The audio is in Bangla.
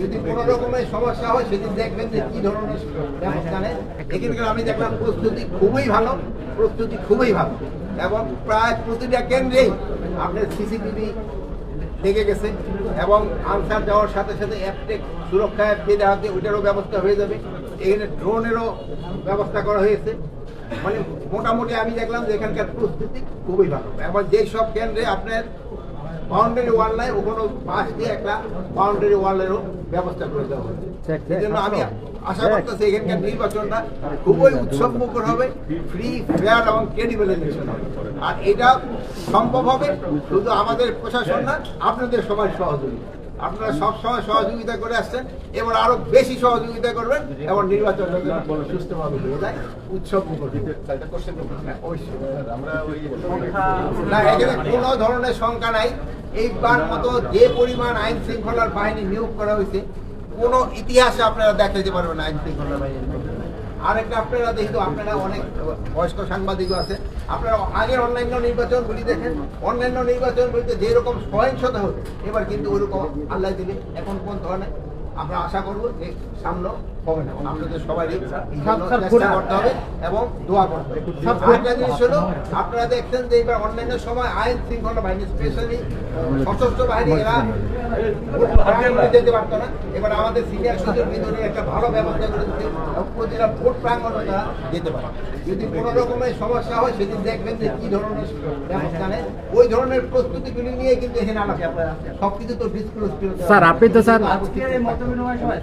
যদি কোনো রকমের সমস্যা হয় সেদিন দেখবেন যে কি ধরনের ব্যবস্থা নেয়। এখানকার আমি দেখলাম প্রস্তুতি খুবই ভালো এবং প্রায় প্রতিটা কেন্দ্রেই আপনার সিসিটিভি লেগে গেছে এবং আনসার যাওয়ার সাথে সাথে অ্যাপটেক সুরক্ষা অ্যাপ দিয়ে দেওয়া হচ্ছে, ওইটারও ব্যবস্থা হয়ে যাবে। এখানে ড্রোনেরও ব্যবস্থা করা হয়েছে। মানে মোটামুটি আমি দেখলাম যে এখানকার প্রস্তুতি খুবই ভালো এবং যেই সব কেন্দ্রে আপনার বাউন্ডারি ওয়াল নাই, ওখানে পাশ দিয়ে একটা বাউন্ডারি ওয়ালেরও ব্যবস্থা করে দেওয়া হয়েছে। সেই জন্য আমি আশা করতেছি এখানকার নির্বাচনটা খুবই উৎসবমুখর হবে, ফ্রি ফেয়ার এবং ক্রেডিবল ইলেকশন হবে। আর এটা সম্ভব হবে শুধু আমাদের প্রশাসন না, আপনাদের সবার সহযোগিতা। আপনারা সবসময় সহযোগিতা করে আসছেন, এবার আরো বেশি সহযোগিতা করবেন এবং নির্বাচন সুস্থভাবে হয়ে যায়, উৎসব না। এখানে কোনো ধরনের শঙ্কা নাই। এইবার মতো যে পরিমাণ আইন শৃঙ্খলার বাহিনী নিয়োগ করা হয়েছে, কোনো ইতিহাসে আপনারা দেখাতে পারবেন আইন শৃঙ্খলা বাহিনী। আরেকটা আপনারা যেহেতু আপনারা অনেক বয়স্ক সাংবাদিকও আছে, আপনারা আগের অন্যান্য নির্বাচনগুলি দেখেন, অন্যান্য নির্বাচনগুলিতে যেরকম সহিংসতা হতো, এবার কিন্তু ওইরকম আল্লাহ দিলে এখন কোন ধরনের আমরা আশা করবো যে সামনে হবে না। আপনাদের সবাই চেষ্টা করতে হবে এবং দোয়া করতে হবে। আরেকটা জিনিস হলো, আপনারা দেখছেন যে এবার অন্যান্য সময় আইন শৃঙ্খলা বাহিনী, স্পেশালি সশস্ত্র বাহিনী, এরা যেতে পারতো না। এবার আমাদের সিনিয়র সুযোগ ভিতরে একটা ভালো ব্যবস্থা করে দিতে, প্রতিটা ভোট প্রাঙ্গণে তারা যেতে পারে। যদি কোনো রকমের সমস্যা হয় সেদিন দেখবেন যে কি ধরনের ব্যবস্থা নেয়। ওই ধরনের প্রস্তুতিগুলি নিয়ে কিন্তু এখানে আলাদা সবকিছু তো ডিসক্লোজ করে স্যার, আপনি তো স্যার আজকের এই মত বিনিময় সভায়